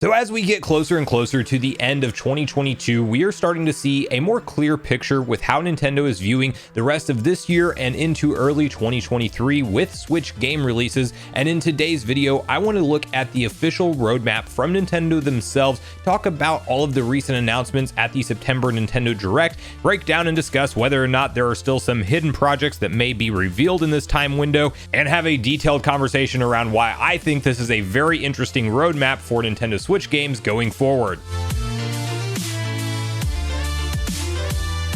So as we get closer and closer to the end of 2022, we are starting to see a more clear picture with how Nintendo is viewing the rest of this year and into early 2023 with Switch game releases. And in today's video, I want to look at the official roadmap from Nintendo themselves, talk about all of the recent announcements at the September Nintendo Direct, break down and discuss whether or not there are still some hidden projects that may be revealed in this time window, and have a detailed conversation around why I think this is a very interesting roadmap for Nintendo Switch games going forward.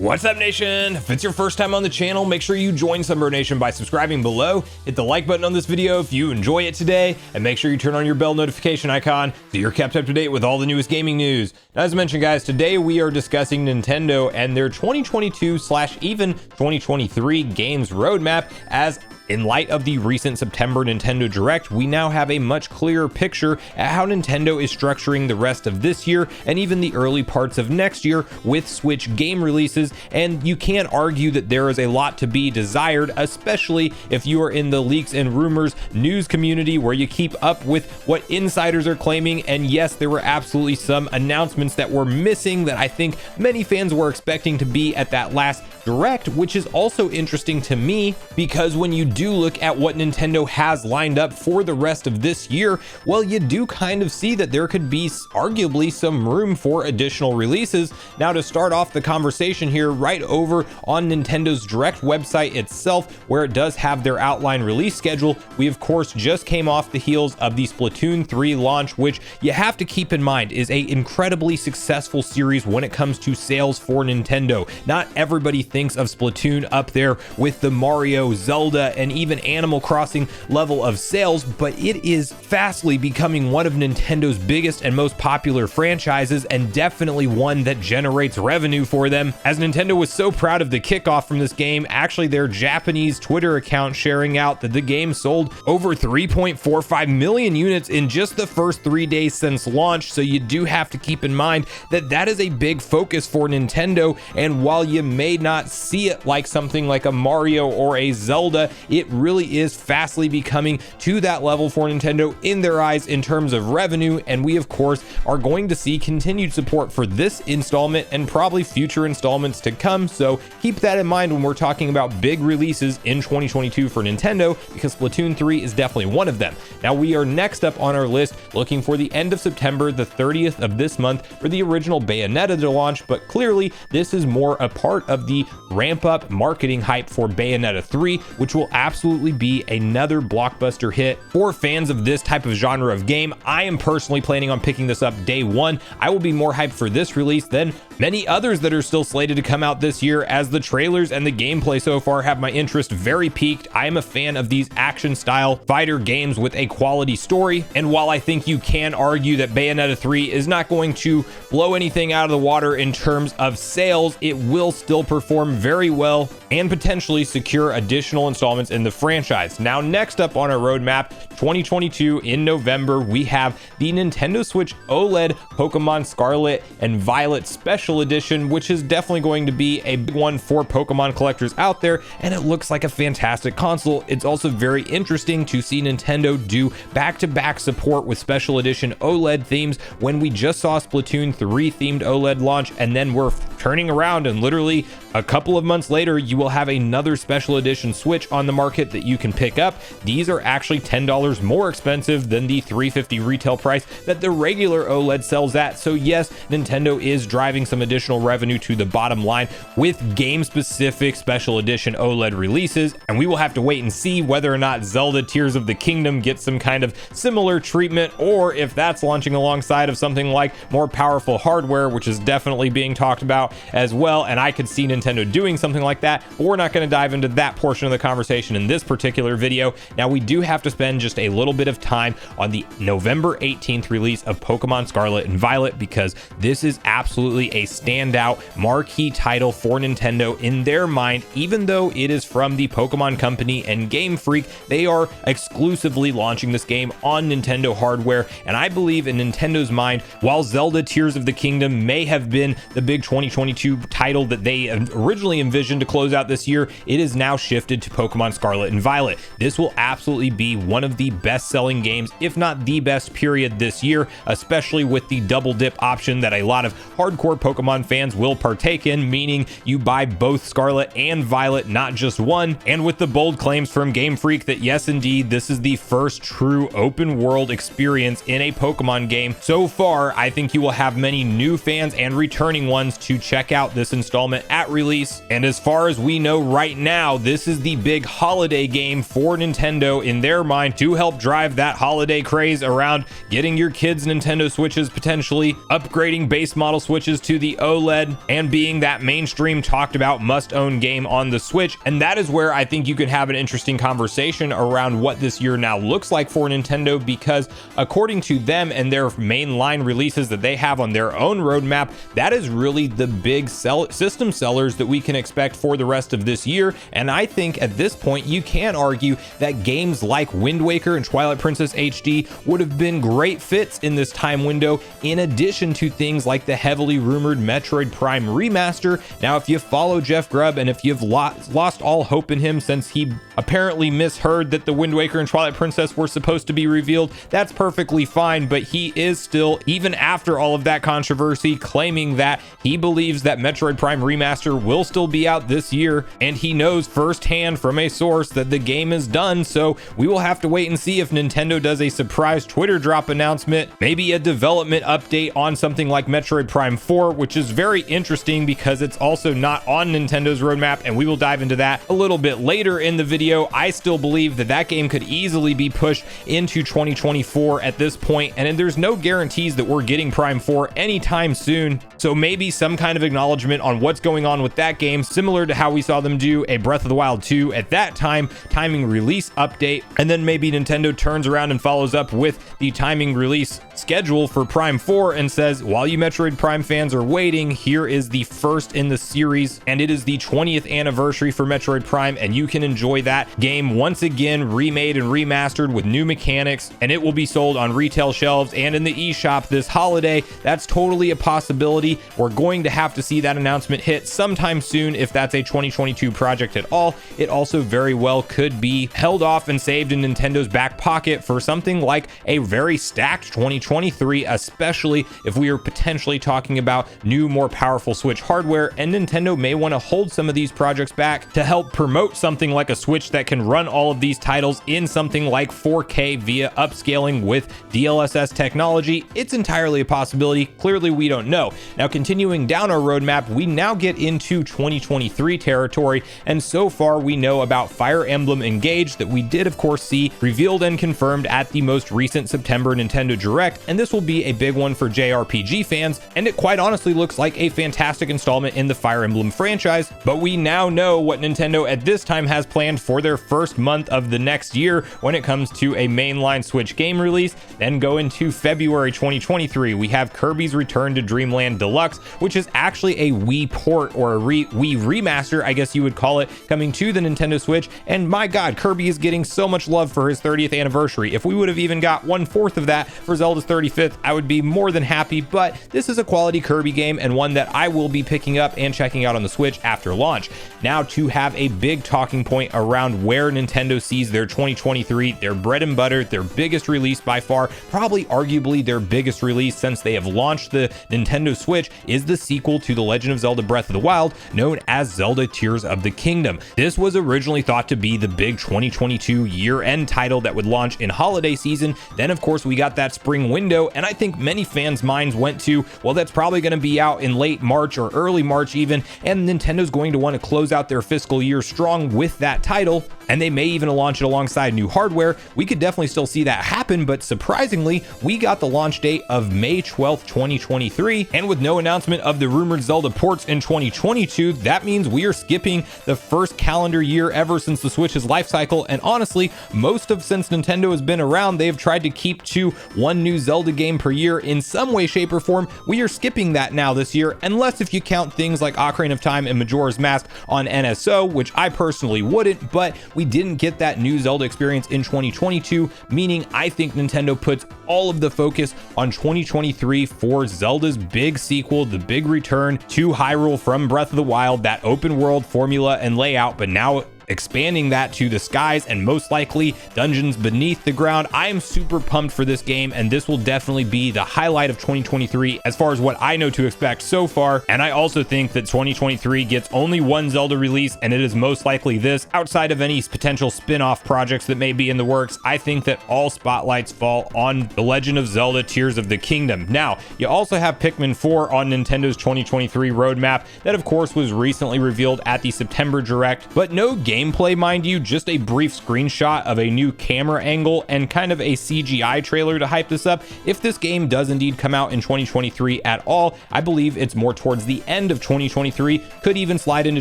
What's up, Nation? If it's your first time on the channel, make sure you join Sunbro Nation by subscribing below, hit the like button on this video if you enjoy it today, and make sure you turn on your bell notification icon so you're kept up to date with all the newest gaming news. Now, as mentioned, guys, today we are discussing Nintendo and their 2022/even 2023 games roadmap, as in light of the recent September Nintendo Direct, we now have a much clearer picture at how Nintendo is structuring the rest of this year and even the early parts of next year with Switch game releases. And you can't argue that there is a lot to be desired, especially if you are in the leaks and rumors news community where you keep up with what insiders are claiming. And yes, there were absolutely some announcements that were missing that I think many fans were expecting to be at that last Direct, which is also interesting to me because when you do look at what Nintendo has lined up for the rest of this year, well, you do kind of see that there could be arguably some room for additional releases. Now, to start off the conversation here, right over on Nintendo's Direct website itself, where it does have their outline release schedule, we of course just came off the heels of the Splatoon 3 launch, which you have to keep in mind is a incredibly successful series when it comes to sales for Nintendo. Not everybody thinks of Splatoon up there with the Mario, Zelda, and even Animal Crossing level of sales, but it is fastly becoming one of Nintendo's biggest and most popular franchises, and definitely one that generates revenue for them, as Nintendo was so proud of the kickoff from this game. Actually, their Japanese Twitter account sharing out that the game sold over 3.45 million units in just the first 3 days since launch. So you do have to keep in mind that that is a big focus for Nintendo, and while you may not see it like something like a Mario or a Zelda, it really is fastly becoming to that level for Nintendo in their eyes in terms of revenue. And we of course are going to see continued support for this installment and probably future installments to come, so keep that in mind when we're talking about big releases in 2022 for Nintendo, because Splatoon 3 is definitely one of them. Now, we are next up on our list looking for the end of September, the 30th of this month, for the original Bayonetta to launch, but clearly this is more a part of the ramp up marketing hype for Bayonetta 3, which will absolutely be another blockbuster hit for fans of this type of genre of game. I am personally planning on picking this up day one. I will be more hyped for this release than many others that are still slated to come out this year, as the trailers and the gameplay so far have my interest very piqued. I am a fan of these action style fighter games with a quality story, and while I think you can argue that Bayonetta 3 is not going to blow anything out of the water in terms of sales, it will still perform very well and potentially secure additional installments in the franchise. Now, next up on our roadmap, 2022 in November, we have the Nintendo Switch OLED Pokemon Scarlet and Violet Special Edition, which is definitely going to be a big one for Pokemon collectors out there, and it looks like a fantastic console. It's also very interesting to see Nintendo do back-to-back support with Special Edition OLED themes when we just saw Splatoon 3 themed OLED launch, and then we're turning around and literally a couple of months later you will have another Special Edition Switch on the market that you can pick up. These are actually $10 more expensive than the $350 retail price that the regular OLED sells at. So yes, Nintendo is driving some additional revenue to the bottom line with game-specific Special Edition OLED releases, and we will have to wait and see whether or not Zelda Tears of the Kingdom gets some kind of similar treatment, or if that's launching alongside of something like more powerful hardware, which is definitely being talked about as well. And I could see Nintendo doing something like that, but we're not going to dive into that portion of the conversation in this particular video. Now, we do have to spend just a little bit of time on the November 18th release of Pokemon Scarlet and Violet, because this is absolutely a standout marquee title for Nintendo in their mind, even though it is from the Pokemon Company and Game Freak. They are exclusively launching this game on Nintendo hardware, and I believe in Nintendo's mind, while Zelda Tears of the Kingdom may have been the big 2022 title that they originally envisioned to close out this year, it is now shifted to Pokemon Scarlet and Violet. This will absolutely be one of the best-selling games, if not the best period this year, especially with the double dip option that a lot of hardcore Pokemon fans will partake in, meaning you buy both Scarlet and Violet, not just one, and with the bold claims from Game Freak that yes indeed, this is the first true open world experience in a Pokemon game. So far, I think you will have many new fans and returning ones to check out this installment at release, and as far as we know right now, this is the big holiday game for Nintendo in their mind to help drive that holiday craze around getting your kids Nintendo Switches, potentially upgrading base model Switches to the OLED, and being that mainstream talked about must-own game on the Switch. And that is where I think you could have an interesting conversation around what this year now looks like for Nintendo, because according to them and their mainline releases that they have on their own roadmap, that is really the big system sellers that we can expect for the rest of this year. And I think at this point you can argue that games like Wind Waker and Twilight Princess HD would have been great fits in this time window, in addition to things like the heavily rumored Metroid Prime remaster. Now, if you follow Jeff Grubb and if you've lost all hope in him since he apparently misheard that the Wind Waker and Twilight Princess were supposed to be revealed, that's perfectly fine, but he is still, even after all of that controversy, claiming that he believes that Metroid Prime remaster will still be out this year, and he knows firsthand from a source that the game is done. So we will have to wait and see if Nintendo does a surprise Twitter drop announcement, maybe a development update on something like Metroid Prime 4, which is very interesting because it's also not on Nintendo's roadmap, and we will dive into that a little bit later in the video. I still believe that that game could easily be pushed into 2024 at this point, and there's no guarantees that we're getting Prime 4 anytime soon. So maybe some kind of acknowledgement on what's going on with that game, similar to how we saw them do a Breath of the Wild 2 at that time, timing release update, and then maybe Nintendo turns around and follows up with the timing release schedule for Prime 4 and says, while you Metroid Prime fans are waiting, here is the first in the series, and it is the 20th anniversary for Metroid Prime, and you can enjoy that game once again remade and remastered with new mechanics, and it will be sold on retail shelves and in the eShop this holiday. That's totally a possibility. We're going to have to see that announcement hit sometime soon if that's a 2022 project at all. It also very well could be held off and saved in Nintendo's back pocket for something like a very stacked 2023, especially if we are potentially talking about new, more powerful Switch hardware, and Nintendo may want to hold some of these projects back to help promote something like a Switch that can run all of these titles in something like 4K via upscaling with DLSS technology. It's entirely a possibility. Clearly, we don't know. Now, continuing down our roadmap, we now get into 2023 territory, and so far we know about Fire Emblem Engage that we did of course see revealed and confirmed at the most recent September Nintendo Direct, and this will be a big one for JRPG fans, and it quite honestly looks like a fantastic installment in the Fire Emblem franchise. But we now know what Nintendo at this time has planned for their first month of the next year when it comes to a mainline Switch game release. Then go into February 2023, we have Kirby's Return to Dreamland Deluxe, which is actually a Wii port, or a Wii remaster, I guess you would call it, coming to the Nintendo Switch. And my god, Kirby is getting so much love for his 30th anniversary. If we would have even got 1/4 of that for Zelda's 35th, I would be more than happy. But this is a quality Kirby game, and one that I will be picking up and checking out on the Switch after launch. Now, to have a big talking point around where Nintendo sees their 2023, their bread and butter, their biggest release by far, probably arguably their biggest release since they have launched the Nintendo Switch, is the sequel to The Legend of Zelda Breath of the Wild, known as Zelda Tears of the Kingdom. This was originally thought to be the big 2022 year-end title that would launch in holiday season. Then of course we got that spring window, and I think many fans' minds went to, well, that's probably going to be out in late March or early March even, and Nintendo's going to want to close out their fiscal year strong with that title, and they may even launch it alongside new hardware. We could definitely still see that happen, but surprisingly, we got the launch date of May 12th, 2023, and with no announcement of the rumored Zelda ports in 2022, that means we are skipping the first calendar year ever since the Switch's life cycle. And honestly, since Nintendo has been around, they have tried to keep to one new Zelda game per year in some way, shape, or form. We are skipping that that now this year, unless if you count things like Ocarina of Time and Majora's Mask on NSO, which I personally wouldn't, but we didn't get that new Zelda experience in 2022, meaning I think Nintendo puts all of the focus on 2023 for Zelda's big sequel, the big return to Hyrule from Breath of the Wild, that open world formula and layout, but now expanding that to the skies and most likely dungeons beneath the ground. I am super pumped for this game, and this will definitely be the highlight of 2023 as far as what I know to expect so far. And I also think that 2023 gets only one Zelda release, and it is most likely this, outside of any potential spin-off projects that may be in the works. I think that all spotlights fall on The Legend of Zelda Tears of the Kingdom. Now, you also have Pikmin 4 on Nintendo's 2023 roadmap that of course was recently revealed at the September Direct, but no gameplay, mind you, just a brief screenshot of a new camera angle and kind of a CGI trailer to hype this up. If this game does indeed come out in 2023 at all, I believe it's more towards the end of 2023, could even slide into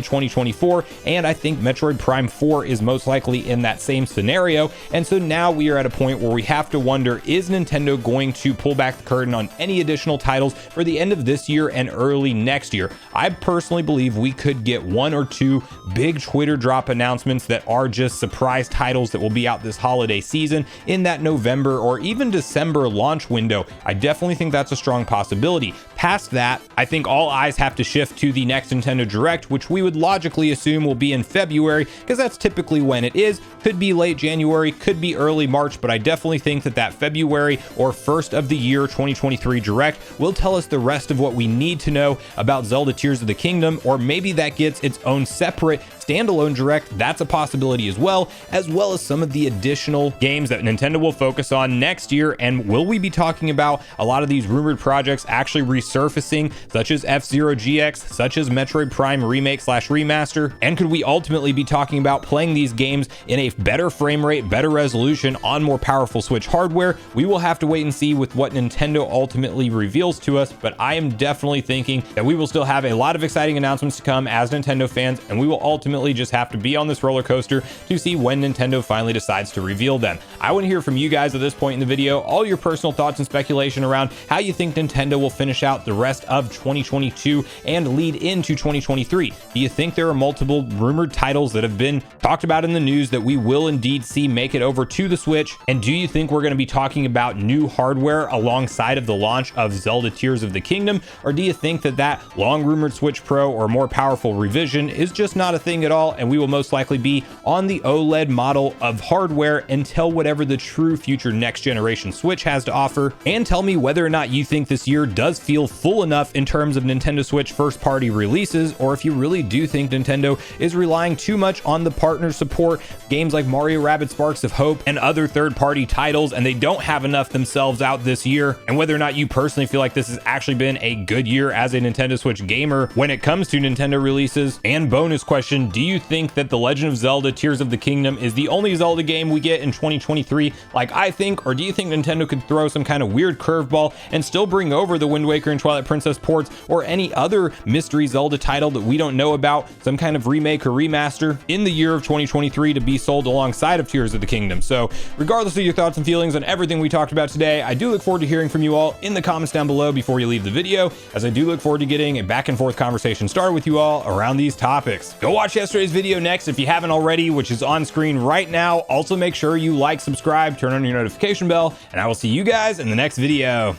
2024, and I think Metroid Prime 4 is most likely in that same scenario. And so now we are at a point where we have to wonder, is Nintendo going to pull back the curtain on any additional titles for the end of this year and early next year? I personally believe we could get one or two big Twitter drop announcements that are just surprise titles that will be out this holiday season in that November or even December launch window. I definitely think that's a strong possibility. Past that, I think all eyes have to shift to the next Nintendo Direct, which we would logically assume will be in February, because that's typically when it is. Could be late January, could be early March, but I definitely think that that February or first of the year 2023 Direct will tell us the rest of what we need to know about Zelda Tears of the Kingdom, or maybe that gets its own separate standalone Direct. That's a possibility as well as some of the additional games that Nintendo will focus on next year. And will we be talking about a lot of these rumored projects actually resurfacing, such as F-Zero GX, such as Metroid Prime Remake / Remaster? And could we ultimately be talking about playing these games in a better frame rate, better resolution on more powerful Switch hardware? We will have to wait and see with what Nintendo ultimately reveals to us, but I am definitely thinking that we will still have a lot of exciting announcements to come as Nintendo fans, and we will ultimately just have to be on this roller coaster to see when Nintendo finally decides to reveal them. I want to hear from you guys at this point in the video, all your personal thoughts and speculation around how you think Nintendo will finish out the rest of 2022 and lead into 2023. Do you think there are multiple rumored titles that have been talked about in the news that we will indeed see make it over to the Switch? And do you think we're going to be talking about new hardware alongside of the launch of Zelda Tears of the Kingdom? Or do you think that that long rumored Switch Pro or more powerful revision is just not a thing at all, and we will most likely be on the OLED model of hardware until whatever the true future next generation Switch has to offer? And tell me whether or not you think this year does feel full enough in terms of Nintendo Switch first party releases, or if you really do think Nintendo is relying too much on the partner support, games like Mario Rabbids Sparks of Hope and other third party titles, and they don't have enough themselves out this year. And whether or not you personally feel like this has actually been a good year as a Nintendo Switch gamer when it comes to Nintendo releases. And bonus question, do you think that The Legend of Zelda Tears of the Kingdom is the only Zelda game we get in 2023 like I think, or do you think Nintendo could throw some kind of weird curveball and still bring over the Wind Waker and Twilight Princess ports, or any other mystery Zelda title that we don't know about, some kind of remake or remaster in the year of 2023 to be sold alongside of Tears of the Kingdom? So regardless of your thoughts and feelings on everything we talked about today, I do look forward to hearing from you all in the comments down below before you leave the video, as I do look forward to getting a back and forth conversation started with you all around these topics. Go watch yesterday's video next if you haven't already, which is on screen right now. Also make sure you like, subscribe, turn on your notification bell, and I will see you guys in the next video.